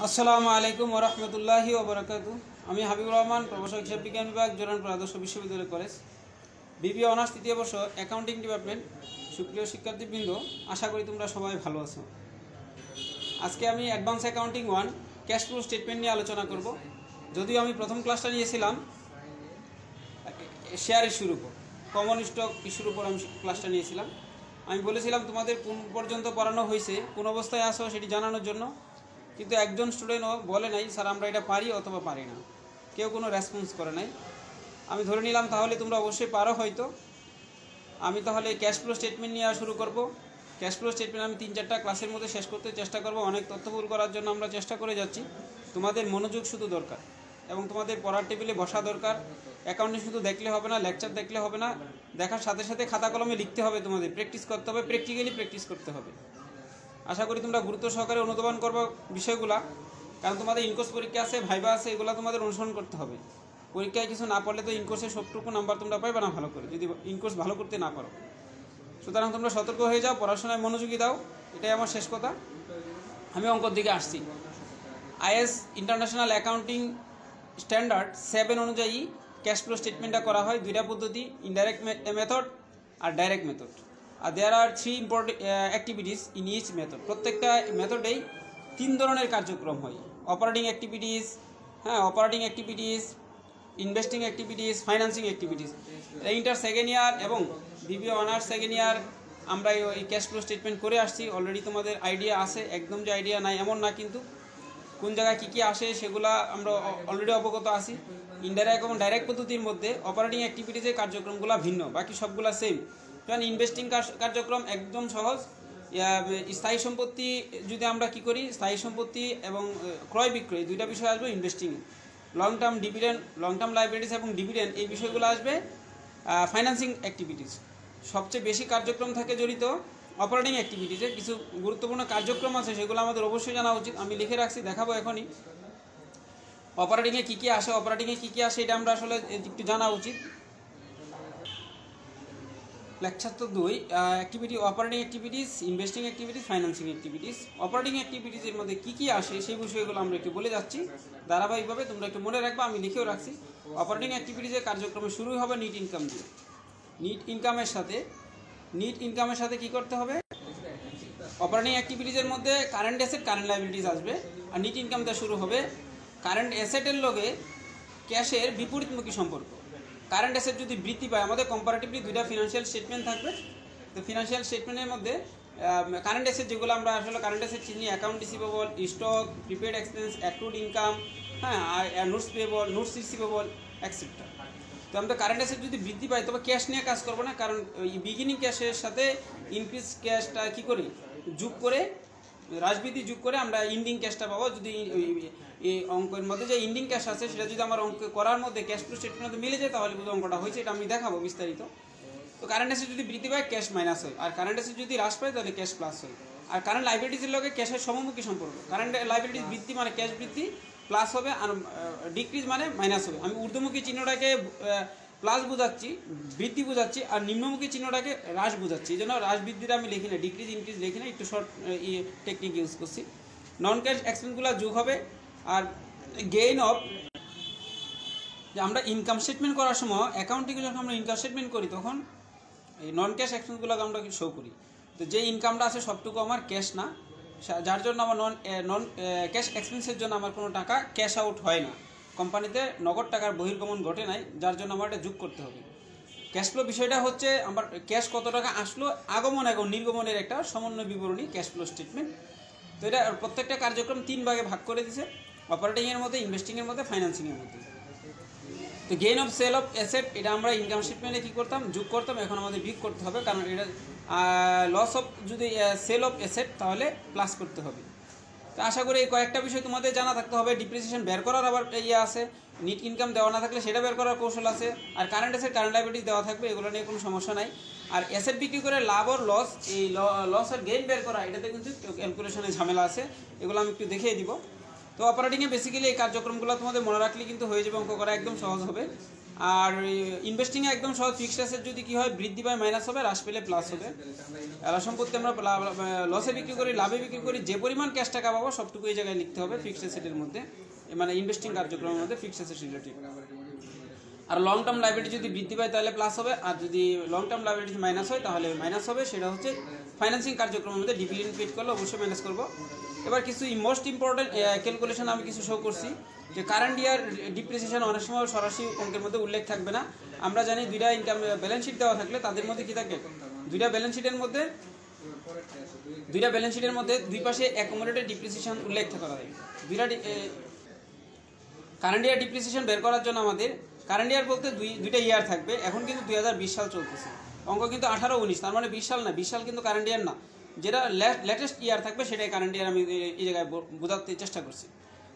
আসসালামু আলাইকুম ওয়া রাহমাতুল্লাহি ওয়া বারাকাতুহু। আমি হাবিবুর রহমান, প্রভাষক হিসাব বিজ্ঞান বিভাগ, জোরানপুর আদর্শ বিশ্ববিদ্যালয় কলেজ, বিবিএ অনার্স তৃতীয় বর্ষ, অ্যাকাউন্টিং ডিপার্টমেন্ট। সুপ্রিয় শিক্ষার্থীবৃন্দ, আশা করি তোমরা সবাই ভালো আছো। আজকে আমি advance accounting 1 cash flow statement নিয়ে আলোচনা করব। যদিও আমি প্রথম ক্লাসটা নিয়েছিলাম শেয়ার ইস্যুর উপর, কমন স্টক ইস্যুর উপর আমি ক্লাসটা নিয়েছিলাম। আমি বলেছিলাম তোমাদের কোন পর্যন্ত পড়ানো হয়েছে, কোন অবস্থায় আসো সেটি জানানোর জন্য, কিন্তু একজন স্টুডেন্টও বলে নাই স্যার আমরা এটা পারি অথবা পারি না, কেউ কোনো রেসপন্স করে নাই। আমি ধরে নিলাম তাহলে তোমরা অবশ্যই পারো হয়তো। আমি তাহলে ক্যাশ ফ্লো স্টেটমেন্ট নিয়ে শুরু করব। ক্যাশ ফ্লো স্টেটমেন্ট আমি 3-4টা ক্লাসের মধ্যে শেষ করতে চেষ্টা করব। অনেক তথ্যবহুল করার জন্য আমরা চেষ্টা করে যাচ্ছি। তোমাদের মনোযোগ শুধু দরকার এবং তোমাদের পড়ার টেবিলে বসা দরকার। অ্যাকাউন্টিং শুধু দেখলে হবে না, লেকচার দেখলে হবে না, দেখার সাথে সাথে খাতা কলমে লিখতে হবে, তোমাদের প্র্যাকটিস করতে হবে, প্র্যাকটিক্যালি প্র্যাকটিস করতে হবে। আশা করি তোমরা গুরুত্ব সহকারে অনুধাবন করবো বিষয়গুলা, কারণ তোমাদের ইনকোর্স পরীক্ষা আছে, ভাইবা আছে, এগুলো তোমাদের অনুসরণ করতে হবে। পরীক্ষায় কিছু না পড়লে তো ইনকোর্সে সবটুকু নাম্বার তোমরা পাইবে না ভালো করে, যদি ইনকোর্স ভালো করতে না পারো। সুতরাং তোমরা সতর্ক হয়ে যাও, পড়াশোনায় মনোযোগী দাও, এটাই আমার শেষ কথা। আমি অঙ্কর দিকে আসছি। আইএস ইন্টারন্যাশনাল অ্যাকাউন্টিং স্ট্যান্ডার্ড 7 অনুযায়ী ক্যাশ ফ্লো স্টেটমেন্টটা করা হয় দুইটা পদ্ধতি, ইনডাইরেক্ট মেথড আর ডাইরেক্ট মেথড। আর there are 3 important activities in each method. প্রত্যেকটা মেথডেই 3 ধরনের কার্যক্রম হয়: operating activities, operating activities, investing activities, financing activities. Inter second year এবং বিবিএ অনার্স সেকেন্ড ইয়ার আমরা এই ক্যাশ ফ্লো স্টেটমেন্ট করে আসছি। অলরেডি তোমাদের আইডিয়া আছে, একদম যে আইডিয়া নাই এমন না, কিন্তু কোন জায়গায় কী কী আসে সেগুলো আমরা অলরেডি অবগত আছি। ইনডাইরেক্ট এবং ডাইরেক্ট পদ্ধতির মধ্যে অপারেটিং অ্যাক্টিভিটিসের কার্যক্রমগুলো ভিন্ন, বাকি সবগুলো সেম। কারণ ইনভেস্টিং কার্যক্রম একদম সহজ। স্থায়ী সম্পত্তি যদি আমরা কি করি, স্থায়ী সম্পত্তি এবং ক্রয় বিক্রয় দুইটা বিষয় আসবে ইনভেস্টিংয়ে। Long term dividend, long term liabilities এবং ডিভিডেন্ড, এই বিষয়গুলো আসবে ফাইন্যান্সিং অ্যাক্টিভিটিস। সবচেয়ে বেশি কার্যক্রম থাকে জড়িত অপারেটিং অ্যাক্টিভিটিসে। কিছু গুরুত্বপূর্ণ কার্যক্রম আছে, সেগুলো আমাদের অবশ্যই জানা উচিত। আমি লিখে রাখছি, দেখাবো এখনই। অপারেটিংয়ে কী কী আসে, অপারেটিংয়ে কী কী আসে এটা আমরা আসলে একটু জানা উচিত। লেকচার তো 2, activity, operating activities, investing activities, financing activities. Operating অ্যাক্টিভিটিসের মধ্যে কী কী আসে সেই বিষয়গুলো আমরা একটু বলে যাচ্ছি ধারাবাহিকভাবে, তোমরা একটু মনে রাখবা, আমি লিখেও রাখছি। অপারেটিং অ্যাক্টিভিটিসের কার্যক্রমে শুরুই হবে নিট ইনকাম দিয়ে। নিট ইনকামের সাথে কী করতে হবে? অপারেটিং অ্যাক্টিভিটিসের মধ্যে কারেন্ট অ্যাসেট, কারেন্ট লাইবিলিটিস আসবে। আর নিট ইনকামটা শুরু হবে কারেন্ট অ্যাসেটের লগে ক্যাশের বিপরীতমুখী সম্পর্ক। কারেন্ট অ্যাসেট যদি বৃদ্ধি পায়, আমাদের কম্পারেটিভলি দুইটা ফিনান্সিয়াল স্টেটমেন্ট থাকবে। তো ফিনান্সিয়াল স্টেটমেন্টের মধ্যে কারেন্ট অ্যাসেট যেগুলো আমরা আসলে কারেন্ট অ্যাসেট চিনি, account receivable, stock, prepaid expense, accrued income, আর notes payable, notes receivable, etcetera. তো আমাদের কারেন্ট অ্যাসেট যদি বৃদ্ধি পায়, তবে ক্যাশ নিয়ে কাজ করবো না, কারণ ওই বিগিনিং ক্যাশের সাথে ইনক্রিজ ক্যাশটা কী করি, যোগ করে, রাজবৃদ্ধি যোগ করে আমরা ইন্ডিং ক্যাশটা পাবো। যদি এই অঙ্কের মধ্যে যে ইন্ডিং ক্যাশ আছে সেটা যদি আমার অঙ্ক করার মধ্যে ক্যাশ ফ্লো স্টেটমেন্টের মিলে যায়, তাহলে বুঝে অঙ্কটা হয়েছে। এটা আমি দেখাবো বিস্তারিত। তো কারেন্ট অ্যাসেট যদি বৃদ্ধি পায়, ক্যাশ মাইনাস হয়, আর কারেন্ট অ্যাসেট যদি হ্রাস পায়, তাহলে ক্যাশ প্লাস হয়। আর কারেন্ট লাইবিলিটিসের লগে ক্যাশের সমমুখী সম্পর্ক। কারেন্ট লাইবিলিটিস বৃদ্ধি মানে ক্যাশ বৃদ্ধি প্লাস হবে, আর ডিক্রিজ মানে মাইনাস হবে। আমি ঊর্ধ্বমুখী চিহ্নটাকে প্লাস বোঝাচ্ছি, বৃদ্ধি বোঝাচ্ছি, আর নিম্নমুখী চিহ্নটাকে হ্রাস বোঝাচ্ছি। এই জন্য হ্রাস বৃদ্ধিটা আমি লিখি না, ডিক্রিজ ইনক্রিজ লিখি না, একটু শর্ট টেকনিক ইউজ করছি। নন ক্যাশ এক্সপেন্সগুলো যোগ হবে। আর গেইন অফ, যে আমরা ইনকাম স্টেটমেন্ট করার সময়, অ্যাকাউন্টিংয়ে যখন আমরা ইনকাম স্টেটমেন্ট করি, তখন এই নন ক্যাশ এক্সপেন্সগুলোকে আমরা শো করি। তো যে ইনকামটা আছে সবটুকু আমার ক্যাশ না, যার জন্য আমার নন ক্যাশ এক্সপেন্সের জন্য আমার কোনো টাকা ক্যাশ আউট হয় না, কোম্পানিতে নগদ টাকার বহির্গমন ঘটে নাই, যার জন্য আমার এটা যোগ করতে হবে। ক্যাশ ফ্লো বিষয়টা হচ্ছে আমার ক্যাশ কত টাকা আসলো, আগমন এবং নির্গমনের একটা সমন্বয় বিবরণী ক্যাশ ফ্লো স্টেটমেন্ট। তো এটা প্রত্যেকটা কার্যক্রম 3 ভাগে ভাগ করে দিছে, অপারেটিংয়ের মধ্যে, ইনভেস্টিংয়ের মধ্যে, ফাইন্যান্সিংয়ের মধ্যে। তো gain of sale of asset, এটা আমরা ইনকাম স্টেটমেন্টে কী করতাম, যোগ করতাম, এখন আমাদের বিয়োগ করতে হবে, কারণ এটা লস অফ, যদি সেল অফ অ্যাসেট, তাহলে প্লাস করতে হবে। তো আশা করি এই কয়েকটা বিষয় তোমাদের জানা থাকতে হবে। ডিপ্রিসিয়েশন বের করার আবার আছে, নিট ইনকাম দেওয়া না থাকলে সেটা বের করার কৌশল আছে, আর কারেন্ট অ্যাসেট, কারেন্ট লাইবিলিটিস দেওয়া থাকবে, এগুলো নিয়ে কোনো সমস্যা নাই। আর অ্যাসেট বিক্রি করে লাভ আর লস, এই লস আর গেইন বের করা, এটাতে কিন্তু ক্যালকুলেশনের ঝামেলা আছে, এগুলো আমি একটু দেখিয়ে দিব। তো অপারেটিংয়ে বেসিক্যালি এই কার্যক্রমগুলো তোমাদের মনে রাখলে কিন্তু হয়ে যাবে, অঙ্ক করা একদম সহজ হবে। আর ইনভেস্টিংয়ে একদম সহজ, ফিক্সড অ্যাসেট যদি কী হয় বৃদ্ধি পায় মাইনাস হবে, হ্রাস পেলে প্লাস হবে। এরা সম্পত্তি আমরা লসে বিক্রি করি, লাভে বিক্রি করি, যে পরিমাণ ক্যাশ টাকা পাবো সবটুকু এই জায়গায় লিখতে হবে ফিক্সড অ্যাসেটের মধ্যে, মানে ইনভেস্টিং কার্যক্রমের মধ্যে ফিক্সড অ্যাসেট রিলেটিভ। আর লং টার্ম লাইবিলিটি যদি বৃদ্ধি পায় তাহলে প্লাস হবে, আর যদি লং টার্ম লাইবিলিটি মাইনাস হয় তাহলে মাইনাস হবে। সেটা হচ্ছে ফাইন্যান্সিং কার্যক্রমের মধ্যে ডিভিডেন্ড পেড করলে অবশ্যই মাইনাস করবো। এবার কিছু মোস্ট ইম্পর্টেন্ট ক্যালকুলেশন আমি কিছু শো করছি, যে কারেন্ট ইয়ার ডিপ্রিসিয়েশন অনেক সময় সরাসরি অঙ্কের মধ্যে উল্লেখ থাকবে না। আমরা জানি দুইটা ইনকাম ব্যালেন্স শিট দেওয়া থাকলে তাদের মধ্যে কী থাকে, দুইটা ব্যালেন্স শিটের মধ্যে দুই পাশে অ্যাকুমুলেটেড ডিপ্রিসিয়েশন উল্লেখ করা হয়। কারেন্ট ইয়ার ডিপ্রিসিয়েশন বের করার জন্য আমাদের কারেন্ট ইয়ার বলতে দুইটা ইয়ার থাকবে। এখন কিন্তু 2020 সাল চলতেছে, অঙ্ক কিন্তু 18-19, তার মানে 20 সাল না, 20 সাল কিন্তু কারেন্ট ইয়ার না। যেটা লেটেস্ট ইয়ার থাকবে সেটাই কারেন্ট ইয়ার, আমি এই জায়গায় বোঝাতে চেষ্টা করছি।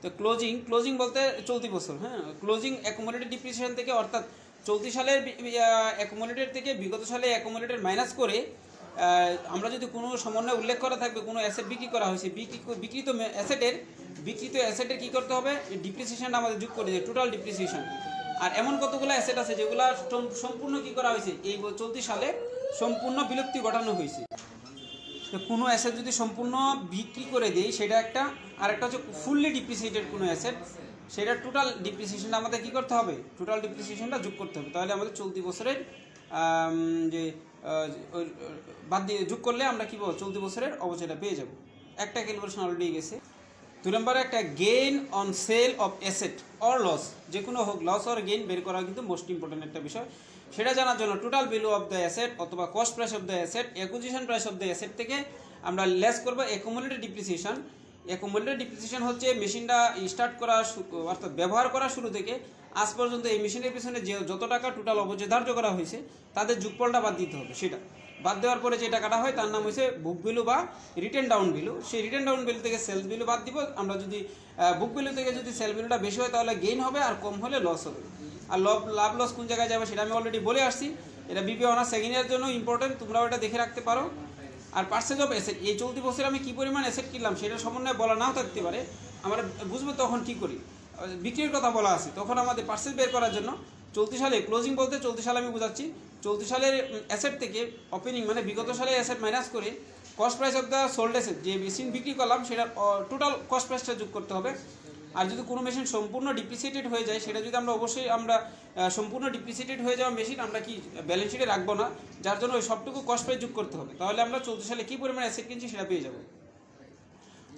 তো ক্লোজিং বলতে চলতি বছর, হ্যাঁ, ক্লোজিং অ্যাকুমুলেটেড ডিপ্রিসিয়েশন থেকে, অর্থাৎ চলতি সালের অ্যাকুমুলেটেড থেকে বিগত সালে অ্যাকুমুলেটেড মাইনাস করে আমরা যদি কোনো সমন্বয় উল্লেখ করা থাকবে, কোনো অ্যাসেট বিক্রি করা হয়েছে, বিক্রিত অ্যাসেটের কী করতে হবে, ডিপ্রিসিয়েশনটা আমাদের যোগ করে দেয়, টোটাল ডিপ্রিসিয়েশন। আর এমন কতগুলো অ্যাসেট আছে যেগুলো সম্পূর্ণ কী করা হয়েছে, এই চলতি সালে সম্পূর্ণ বিলুপ্তি ঘটানো হয়েছে। তো কোনো অ্যাসেট যদি সম্পূর্ণ বিক্রি করে দেই সেটা একটা, আর একটা হচ্ছে ফুললি ডিপ্রিসিয়েটেড কোনো অ্যাসেট, সেটা টোটাল ডিপ্রিসিয়েশনটা আমাদের কী করতে হবে, টোটাল ডিপ্রিসিয়েশনটা যোগ করতে হবে। তাহলে আমাদের চলতি বছরের যে বাদ দিয়ে যোগ করলে আমরা কী বলবো, চলতি বছরের অবচয়টা পেয়ে যাব। একটা ক্যালকুলেশন অলরেডি গেছে। 2 নম্বরে একটা gain on sale of asset or loss, যে কোনো হোক, লস অর গেইন বের করা কিন্তু মোস্ট ইম্পর্টেন্ট একটা বিষয়। সেটা জানার জন্য total value of the asset অথবা cost price of the asset, acquisition price of the asset থেকে আমরা লেস করবো অ্যাকুমুলেটেড ডিপ্রিসিয়েশন। অ্যাকুমুলেটেড ডিপ্রিসিয়েশন হচ্ছে মেশিনটা স্টার্ট করা, অর্থাৎ ব্যবহার করা শুরু থেকে আজ পর্যন্ত এই মেশিনের পিছনে যে যত টাকা টোটাল অবচয় ধার্য করা হয়েছে তাদের যোগফলটা বাদ দিতে হবে। সেটা বাদ দেওয়ার পরে যে টাকাটা হয় তার নাম হচ্ছে বুক ভ্যালু বা রিটেন ডাউন ভ্যালু। সেই রিটেন ডাউন ভ্যালু থেকে সেলস ভ্যালু বাদ দিব। আমরা যদি বুক ভ্যালু থেকে যদি সেল ভ্যালুটা বেশি হয় তাহলে গেইন হবে, আর কম হলে লস হবে। আর লাভ লস কোন জায়গায় যাবে সেটা আমি অলরেডি বলে আসছি। এটা বিবিএ অনার্স সেকেন্ড ইয়ারের জন্য ইম্পর্টেন্ট, তোমরাও এটা দেখে রাখতে পারো। আর পার্সেন্টেজ অফ অ্যাসেট, এই চলতি বছরে আমি কী পরিমাণ অ্যাসেট কিনলাম সেটা সমন্বয়ে বলা নাও থাকতে পারে, আমরা বুঝবো তখন কী করি। বিক্রির কথা বলা আছে, তখন আমাদের পার্সেন্ট বের করার জন্য চলতি সালে, ক্লোজিং বলতে চলতি সালে আমি বোঝাচ্ছি, চলতি সালের অ্যাসেট থেকে ওপেনিং মানে বিগত সালের অ্যাসেট মাইনাস করে cost price of the sold asset, যে মেশিন বিক্রি করলাম সেটার টোটাল কস্ট প্রাইসটা যোগ করতে হবে। আর যদি কোনো মেশিন সম্পূর্ণ ডিপ্রিসিয়েটেড হয়ে যায়, সেটা যদি আমরা অবশ্যই সম্পূর্ণ ডিপ্রিসিয়েটেড হয়ে যাওয়া মেশিন আমরা কি ব্যালেন্স শিটে রাখবো না, যার জন্য ওই সবটুকু কস্ট প্রাইস যোগ করতে হবে। তাহলে আমরা চলতি সালে কী পরিমাণ অ্যাসেট কিনছি সেটা পেয়ে যাবো।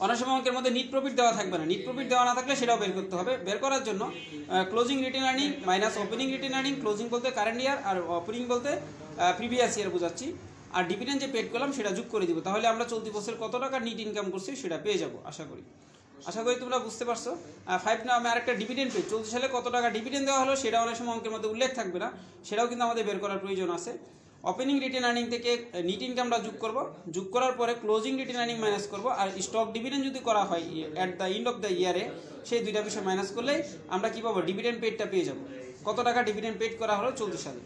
অনেক সময় অঙ্কের মধ্যে নিট প্রফিট দেওয়া থাকবে না, নিট প্রফিট দেওয়া না থাকলে সেটাও বের করতে হবে। বের করার জন্য closing written earning minus opening written earning, closing বলতে কারেন্ট ইয়ার আর ওপেনিং বলতে প্রিভিয়াস ইয়ার বোঝাচ্ছি, আর ডিভিডেন্ড যে পেড করলাম সেটা যোগ করে দিব। তাহলে আমরা চলতি বছর কত টাকা নিট ইনকাম করছি সেটা পেয়ে যাব আশা করি তোমরা বুঝতে পারছো। 5 নামে আরেকটা ডিভিডেন্ড পেড, চলতি সালে কত টাকা ডিভিডেন্ড দেওয়া হলো সেটা অনেক সময় অঙ্কের মধ্যে উল্লেখ থাকবে না, সেটাও কিন্তু আমাদের বের করার প্রয়োজন আছে। ওপেনিং রিটেন আর্নিং থেকে নিট ইনকামটা যোগ করব, যোগ করার পরে ক্লোজিং রিটেন আর্নিং মাইনাস করব, আর স্টক ডিভিডেন্ড যদি করা হয় at the end of the ইয়ারে, সেই দুইটা বিষয় মাইনাস করলে আমরা কী পাবো, ডিভিডেন্ড পেডটা পেয়ে যাব। কত টাকা ডিভিডেন্ড পেড করা হলো চলতি সালে,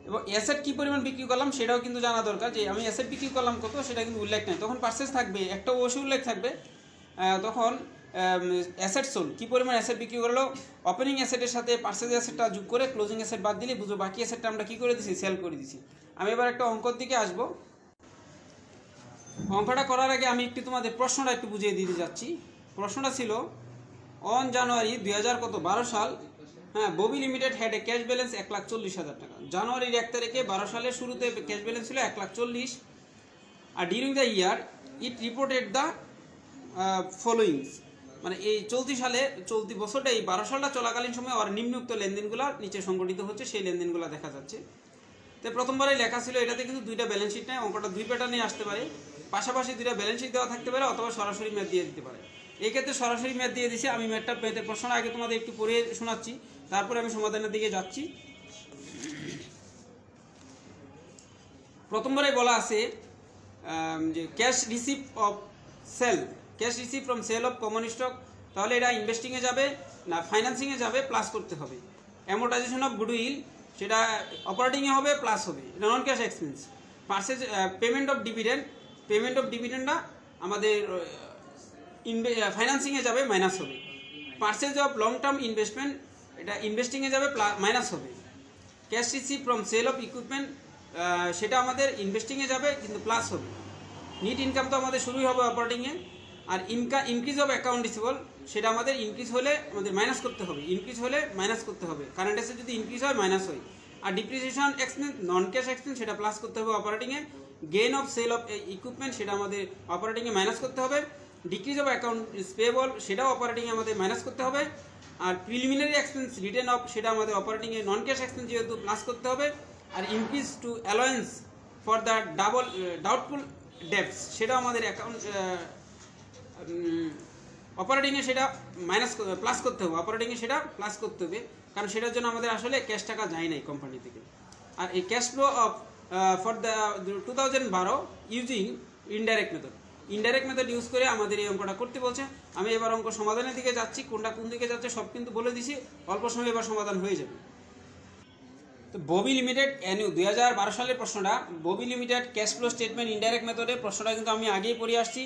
এবং অ্যাসেট কী পরিমাণ বিক্রি করলাম সেটাও কিন্তু জানা দরকার, যে আমি অ্যাসেট বিক্রি করলাম কত সেটা কিন্তু উল্লেখ নেই। তখন পার্সেস থাকবে, একটা অবশ্যই উল্লেখ থাকবে, তখন অ্যাসেট সোল্ড কী পরিমাণ অ্যাসেট বিক্রি করলো, ওপেনিং অ্যাসেটের সাথে পার্সেস অ্যাসেটটা যোগ করে ক্লোজিং অ্যাসেট বাদ দিলে বুঝো বাকি অ্যাসেটটা আমরা কী করে দিছি, সেল করে দিছি। আমি এবার একটা অঙ্কর দিকে আসবো। অঙ্কটা করার আগে আমি একটু তোমাদের প্রশ্নটা একটু বুঝিয়ে দিতে যাচ্ছি। প্রশ্নটা ছিল অন জানুয়ারি 2012 সাল, হ্যাঁ, Bobby limited had a cash balance 1,40,000 টাকা। জানুয়ারির 1 তারিখে 12 সালের শুরুতে ক্যাশ ব্যালেন্স ছিল 1,40,000, আর during the year it reported the followings, মানে এই চলতি বছরটা এই 12 সালটা চলাকালীন সময় আর নিম্নোক্ত লেনদেনগুলো নিচে সংগঠিত হচ্ছে, সেই লেনদেনগুলো দেখা যাচ্ছে। তো প্রথমবারে লেখা ছিল, এটাতে কিন্তু দুইটা ব্যালেন্স শিট নেয়, অঙ্কটা দুই প্যাটার্নে আসতে পারে, পাশাপাশি দুইটা ব্যালেন্স শিট দেওয়া থাকতে পারে, অথবা সরাসরি ম্যাথ দিয়ে দিতে পারে। এই ক্ষেত্রে সরাসরি ম্যাথ দিয়ে দিছি। আমি ম্যাথের প্রশ্নটা আগে তোমাদের একটু পড়ে শোনাচ্ছি, তারপরে আমি সমাধানের দিকে যাচ্ছি। প্রথমবারে বলা আছে যে cash receive from sale of common stock, তাহলে এটা ইনভেস্টিংয়ে যাবে না ফাইন্যান্সিংয়ে যাবে, প্লাস করতে হবে। অ্যামোর্টাইজেশন অফ গুডউইল সেটা অপারেটিংয়ে হবে, প্লাস হবে, এটা non cash expense. Purchase payment of ডিভিডেন্ডটা আমাদের ফাইন্যান্সিংয়ে যাবে, মাইনাস হবে। Purchase of long term investment, এটা ইনভেস্টিংয়ে যাবে মাইনাস হবে। Cash receive from sale of equipment, সেটা আমাদের ইনভেস্টিংয়ে যাবে কিন্তু প্লাস হবে। নিট ইনকাম তো আমাদের শুরুই হবে অপারেটিংয়ে। আর ইনক্রিজ অফ অ্যাকাউন্ট রিসিভেবল, সেটা আমাদের ইনক্রিজ হলে আমাদের মাইনাস করতে হবে, ইনক্রিজ হলে মাইনাস করতে হবে। কারেন্ট অ্যাসেট যদি ইনক্রিজ হয় মাইনাস হয়। আর depreciation expense, non cash expense, সেটা প্লাস করতে হবে অপারেটিংয়ে। Gain of sale of equipment, সেটা আমাদের অপারেটিংয়ে মাইনাস করতে হবে। ডিক্রিজ অফ অ্যাকাউন্ট পেয়েবল, সেটাও অপারেটিংয়ে আমাদের মাইনাস করতে হবে। আর প্রিলিমিনারি এক্সপেন্স রিটেন অফ, সেটা আমাদের অপারেটিংয়ে নন ক্যাশ এক্সপেন্স যেহেতু প্লাস করতে হবে। আর increase to allowance for the doubtful debts, সেটাও আমাদের অ্যাকাউন্ট অপারেটিংয়ে সেটা প্লাস করতে হবে, অপারেটিংয়ে সেটা প্লাস করতে হবে, কারণ সেটার জন্য আমাদের আসলে ক্যাশ টাকা যায় নাই কোম্পানি থেকে। আর এই cash flow of for the 2012 using indirect method, indirect method use করে আমাদের এই অঙ্কটা করতে বলছে। আমি এবার অঙ্ক সমাধানের দিকে যাচ্ছি, কোনটা কোন দিকে যাচ্ছে সব কিন্তু বলে দিছি, অল্প সময় এবার সমাধান হয়ে যাবে। তো ববি লিমিটেড অ্যানিউ 2012 সালের প্রশ্নটা, Bobby limited cash flow statement indirect মেথডে, প্রশ্নটা কিন্তু আমি আগেই পড়ে আসছি।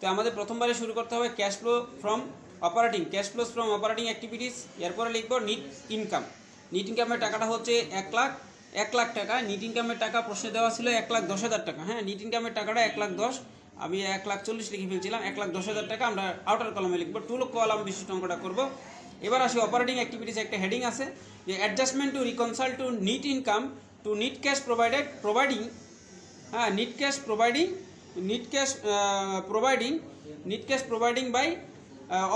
তো আমাদের প্রথমবারে শুরু করতে হবে cash flow from operating, cash flows from operating activities. এরপরে লিখব নিট ইনকাম। নিট ইনকামের টাকাটা হচ্ছে 1 লাখ টাকা। নিট ইনকামের টাকা প্রশ্নে দেওয়া ছিল 1,10,000 টাকা। হ্যাঁ, নিট ইনকামের টাকাটা 1,10,000, আমি 1,40,000 লিখে ফেলছিলাম। 1,10,000 টাকা আমরা আউটার কলমে লিখবো, 2 কলাম বিশিষ্ট অঙ্কটা করবো। এবার আসি অপারেটিং অ্যাক্টিভিটিস, একটা হেডিং আছে যে adjustment to reconcile to net income to net cash providing, হ্যাঁ, net cash providing by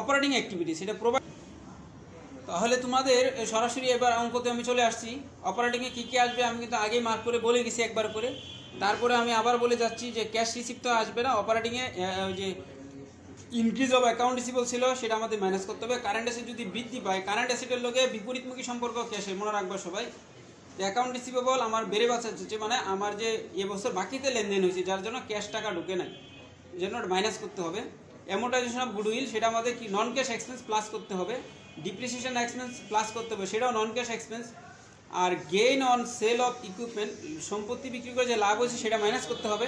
operating activities, এটা প্রোভাইড। তাহলে তোমাদের সরাসরি এবার অঙ্কতে আমি চলে আসছি। অপারেটিংয়ে কী কী আসবে আমি কিন্তু আগেই মার্ক করে বলে গেছি একবার করে, তারপরে আমি আবার বলে যাচ্ছি যে ক্যাশ রিসিভ তো আসবে না অপারেটিংয়ে, যে ইনক্রিজ অফ অ্যাকাউন্ট রিসিভেবল ছিল সেটা আমাদের মাইনাস করতে হবে। কারেন্ট অ্যাসেট যদি বৃদ্ধি পায়, কারেন্ট অ্যাসেটের লগে বিপরীতমুখী সম্পর্ক ক্যাশের, মনে রাখবে সবাই। অ্যাকাউন্ট রিসিভেবল আমার বেড়ে বাঁচাচ্ছে, মানে আমার যে এবছর বাকিতে লেনদেন হয়েছে যার জন্য ক্যাশ টাকা ঢুকে নাই, যেন মাইনাস করতে হবে। অ্যামোর্টাইজেশন অফ গুডউইল, সেটা আমাদের কি নন ক্যাশ এক্সপেন্স প্লাস করতে হবে। ডিপ্রিসিয়েশন এক্সপেন্স প্লাস করতে হবে, সেটাও নন ক্যাশ এক্সপেন্স। আর gain on sale of equipment, সম্পত্তি বিক্রি করে যে লাভ হয়েছে সেটা মাইনাস করতে হবে।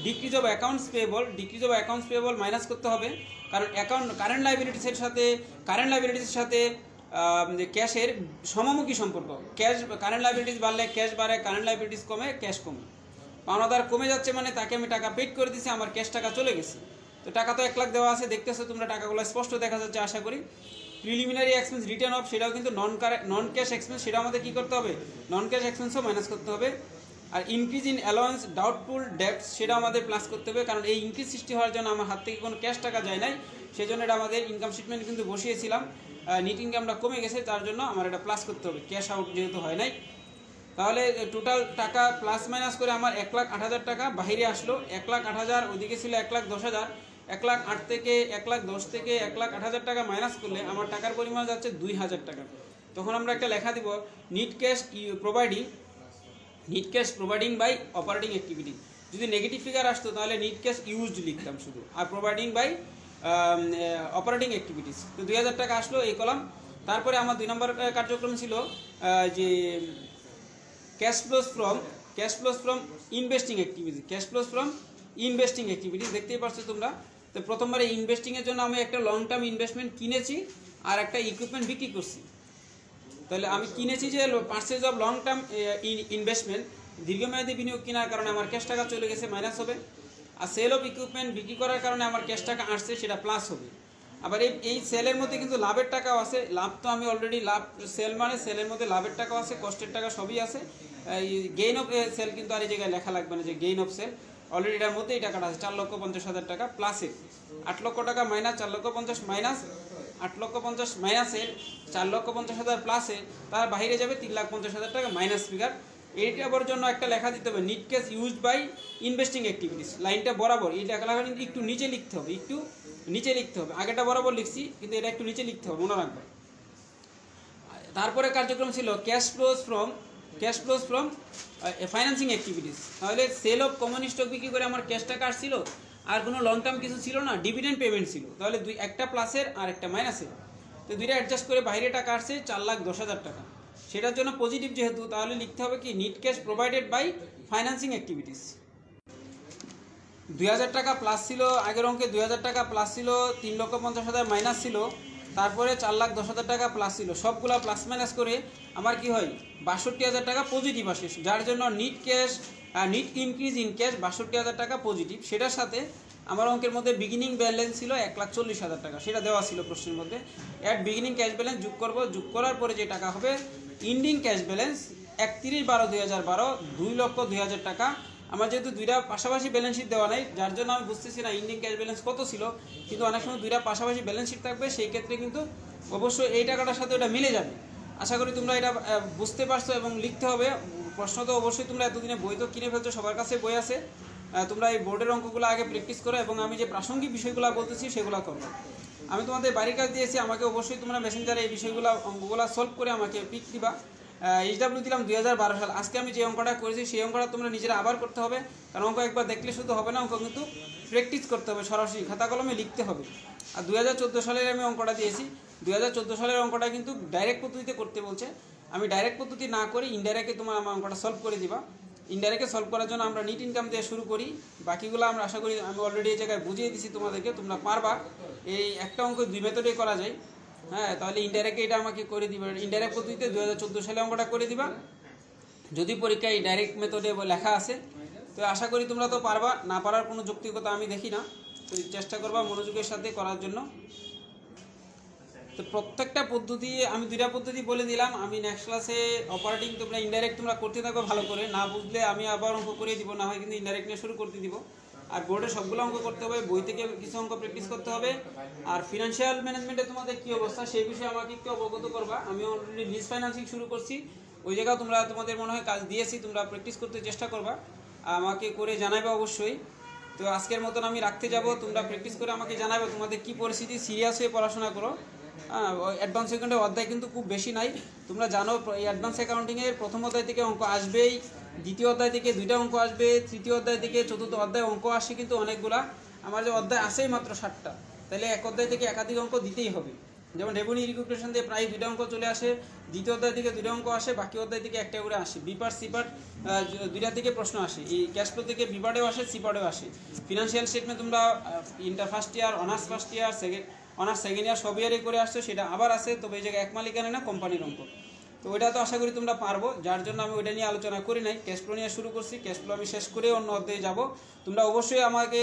Decrease of accounts payable minus করতে হবে, কারণ কারেন্ট লাইবিলিটিসের সাথে ক্যাশের সমমুখী সম্পর্ক। কারেন্ট লাইবিলিটিস বাড়লে ক্যাশ বাড়ে, কারেন্ট লাইবিলিটিস কমে ক্যাশ কমে। পাওনাদার কমে যাচ্ছে মানে তাকে আমি টাকা পেড করে দিছি, আমার ক্যাশ টাকা চলে গেছে। তো টাকা তো 1 লাখ দেওয়া আছে, দেখতেছো তোমরা টাকাগুলো স্পষ্ট দেখা যাচ্ছে আশা করি। প্রিলিমিনারি এক্সপেন্স রিটার্ন অফ, সেটাও কিন্তু নন ক্যাশ এক্সপেন্স, সেটা আমাদের কী করতে হবে, নন ক্যাশ এক্সপেন্সও মাইনাস করতে হবে। আর increase in allowance doubtful debts, সেটা আমাদের প্লাস করতে হবে, কারণ এই ইনক্রিজ সৃষ্টি হওয়ার জন্য আমার হাত থেকে কোনো ক্যাশ টাকা যায় নাই, সেই জন্য এটা আমাদের ইনকাম স্টেটমেন্ট কিন্তু বসিয়েছিলাম। নিট ইনকামটা কমে গেছে, তার জন্য আমার এটা প্লাস করতে হবে, ক্যাশ আউট যেহেতু হয় নাই। তাহলে টোটাল টাকা প্লাস মাইনাস করে আমার 1,08,000 টাকা বাহিরে আসলো। 1,08,000, ওইদিকে ছিল 1,10,000। 1,08,000 থেকে 1,10,000 থেকে 1,08,000 টাকা মাইনাস করলে আমার টাকার পরিমাণ যাচ্ছে 2,000 টাকা। তখন আমরা একটা লেখা দিব net cash providing by operating activity. যদি নেগেটিভ ফিগার আসতো তাহলে নিট ক্যাশ ইউজড লিখতাম শুধু, আর প্রোভাইডিং বাই অপারেটিং অ্যাক্টিভিটিস। তো 2,000 টাকা আসলো এই কলাম। তারপরে আমার 2 নম্বর কার্যক্রম ছিল যে cash flows from investing activities, দেখতেই পাচ্ছ তোমরা। তো প্রথমবারে ইনভেস্টিংয়ের জন্য আমি একটা লং টার্ম ইনভেস্টমেন্ট কিনেছি আর একটা ইকুইপমেন্ট বিক্রি করছি। তাহলে আমি কিনেছি যে purchase of long term investment, দীর্ঘমেয়াদী বিনিয়োগ কেনার কারণে আমার ক্যাশ টাকা চলে গেছে, মাইনাস হবে। আর সেল অফ ইকুইপমেন্ট বিক্রি করার কারণে আমার ক্যাশ টাকা আসছে, সেটা প্লাস হবে। আবার এই সেলের মধ্যে কিন্তু লাভের টাকাও আছে, লাভ তো আমি অলরেডি সেল মানে সেলের মধ্যে লাভের টাকাও আছে, কষ্টের টাকা সবই আছে। গেইন অফ সেল কিন্তু আর এই জায়গায় লেখা লাগবে না যে গেইন অফ সেল, অলরেডি এটার মধ্যে এই টাকাটা আছে 4,50,000 টাকা প্লাসের 8 লক্ষ টাকা মাইনাস 4,50,000 মাইনাস 8,50,000 মাইনাসের 4,50,000 প্লাসের, তার বাইরে যাবে 3,50,000 টাকা মাইনাস ফিগার। এইটার জন্য একটা লেখা দিতে হবে net cash used by investing activities, লাইনটা বরাবর এই লেখা কিন্তু একটু নিচে লিখতে হবে, আগেটা বরাবর লিখছি কিন্তু এটা একটু নিচে লিখতে হবে, মনে রাখবে। তারপরে কার্যক্রম ছিল cash flows from financing activities. তাহলে সেল অফ কমন স্টক বিক্রি করে আমার ক্যাশ টাকা আসছিল, আর কোনো লং টার্ম কিছু ছিল না, ডিভিডেন্ড পেমেন্ট ছিল। তাহলে একটা প্লাসের আর একটা মাইনাসের, তো দুইটা অ্যাডজাস্ট করে বাইরে টাকা আসছে 4,10,000 টাকা। সেটার জন্য পজিটিভ যেহেতু, তাহলে লিখতে হবে কি net cash provided by financing activities. 2,000 টাকা প্লাস ছিল আগের অঙ্কে, 2,000 টাকা প্লাস ছিল, 3,50,000 মাইনাস ছিল, তারপরে 4,10,000 টাকা প্লাস ছিল, সবগুলা প্লাস মাইনাস করে আমার কি হয় 62,000 টাকা পজিটিভ আসে, যার জন্য নিট ইনক্রিজ ইন ক্যাশ 62,000 টাকা পজিটিভ। সেটার সাথে আমার অঙ্কের মধ্যে বিগিনিং ব্যালেন্স ছিল 1,40,000 টাকা, সেটা দেওয়া ছিল প্রশ্নের মধ্যে। অ্যাট বিগিনিং ক্যাশ ব্যালেন্স যোগ করব, যোগ করার পরে যে টাকা হবে ইন্ডিং ক্যাশ ব্যালেন্স 31/12/2012 2,02,000 টাকা। আমার যেহেতু দুইটা পাশাপাশি ব্যালেন্স শিট দেওয়া নাই, যার জন্য আমি বুঝতেছি না ইন্ডিং ক্যাশ ব্যালেন্স কত ছিল, কিন্তু অনেক সময় দুইটা পাশাপাশি ব্যালেন্স শিট থাকবে, সেই ক্ষেত্রে কিন্তু অবশ্যই এই টাকাটার সাথে ওটা মিলে যাবে। আশা করি তোমরা এটা বুঝতে পারছো এবং লিখতে হবে। প্রশ্ন তো অবশ্যই তোমরা এতদিনে বই তো কিনে ফেলছো, সবার কাছে বই আছে, তোমরা এই বোর্ডের অঙ্কগুলো আগে প্র্যাকটিস করো এবং আমি যে প্রাসঙ্গিক বিষয়গুলো বলতেছি সেগুলো করো। আমি তোমাদের বাড়ির কাজ দিয়েছি, আমাকে অবশ্যই তোমরা মেসেঞ্জারে এই বিষয়গুলো অঙ্কগুলো সলভ করে আমাকে পিক দিবা। HW দিলাম 2012 সাল। আজকে আমি যে অঙ্কটা করেছি সেই অঙ্কটা তোমরা নিজেরা আবার করতে হবে, কারণ অঙ্ক একবার দেখলে শুধু হবে না, অঙ্ক কিন্তু প্র্যাকটিস করতে হবে, সরাসরি খাতা কলমে লিখতে হবে। আর 2014 সালের আমি অঙ্কটা দিয়েছি, 2014 সালের অঙ্কটা কিন্তু ডাইরেক্ট পদ্ধতিতে করতে বলছে। আমি ডাইরেক্ট পদ্ধতি না করে ইনডাইরেক্টে তোমার আমার অঙ্কটা সলভ করে দিবা। ইনডাইরেক্টে সলভ করার জন্য আমরা নিট ইনকাম দিয়ে শুরু করি, বাকিগুলো আমরা আশা করি আমি অলরেডি এই জায়গায় বুঝিয়ে দিছি তোমাদেরকে, তোমরা পারবা। এই একটা অঙ্ক দুই মেথডে করা যায়, হ্যাঁ। তাহলে ইনডাইরেক্টে এটা আমাকে করে দিবা, ইনডাইরেক্ট পদ্ধতিতে 2014 সালে অঙ্কটা করে দিবা, যদি পরীক্ষায় ডাইরেক্ট মেথডে লেখা আছে। তো আশা করি তোমরা তো পারবা, না পারার কোনো যৌক্তিকতা আমি দেখি না, তো চেষ্টা করবা মনোযোগের সাথে করার জন্য। তো প্রত্যেকটা পদ্ধতি আমি দুইটা পদ্ধতি বলে দিলাম, আমি নেক্সট ক্লাসে অপারেটিং তোমরা ইনডাইরেক্ট তোমরা করতে থাকো ভালো করে, না বুঝলে আমি আবার অঙ্ক করে দিব, না হয় কিন্তু ইনডাইরেক্ট নিয়ে শুরু করতে দিব। আর বোর্ডে সবগুলো অঙ্ক করতে হবে, বই থেকে কিছু অঙ্ক প্র্যাকটিস করতে হবে। আর ফিনান্সিয়াল ম্যানেজমেন্টে তোমাদের কী অবস্থা সেই বিষয়ে আমাকে একটু অবগত করবা। আমি অলরেডি লিজ ফাইন্যান্সিং শুরু করছি, ওই জায়গায় তোমরা তোমাদের মনে হয় কাজ দিয়েছি, তোমরা প্র্যাকটিস করতে চেষ্টা করবা, আমাকে করে জানাবে অবশ্যই। তো আজকের মতন আমি রাখতে যাব, তোমরা প্র্যাকটিস করে আমাকে জানাবে তোমাদের কী পরিস্থিতি, সিরিয়াস হয়ে পড়াশোনা করো। অ্যাডভান্স অ্যাকাউন্টের অধ্যায় কিন্তু খুব বেশি নাই, তোমরা জানো এই অ্যাডভান্স অ্যাকাউন্টিংয়ের প্রথম অধ্যায় থেকে অঙ্ক আসবেই, দ্বিতীয় অধ্যায় থেকে দুইটা অঙ্ক আসবে, তৃতীয় অধ্যায় থেকে চতুর্থ অধ্যায় অঙ্ক আসে কিন্তু অনেকগুলা। আমার যে অধ্যায় আসেই মাত্র 7টা, তাহলে এক অধ্যায় থেকে একাধিক অঙ্ক দিতেই হবে। যেমন রেভিনিউ রিকুইজিশন দিয়ে প্রায় দুইটা অঙ্ক চলে আসে, দ্বিতীয় অধ্যায় থেকে দুইটা অঙ্ক আসে, বাকি অধ্যায় থেকে একটা করে আসে। বিপার্ট সিপার্ট দুইটা থেকে প্রশ্ন আসে, এই ক্যাশ ফ্লো থেকে বিপার্টেও আসে, সিপার্টেও আসে। ফিনান্সিয়াল স্টেটমেন্ট তোমরা inter first year, honours first year, honours second year সব ইয়ারে করে আসছো, সেটা আবার আসে, তবে এই জায়গায় এক মালিকানা না কোম্পানির অঙ্ক। তো ওইটা তো আশা করি তোমরা পারবো, যার জন্য আমি ওইটা নিয়ে আলোচনা করি নাই, ক্যাশ ফ্লো নিয়ে শুরু করছি। ক্যাশ ফ্লো আমি শেষ করে অন্য অধ্যায়ে যাব, তোমরা অবশ্যই আমাকে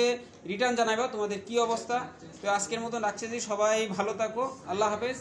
রিটার্ন জানাবা তোমাদের কি অবস্থা। তো আজকের মতন রাখছি, সবাই ভালো থাকো, আল্লাহ হাফেজ।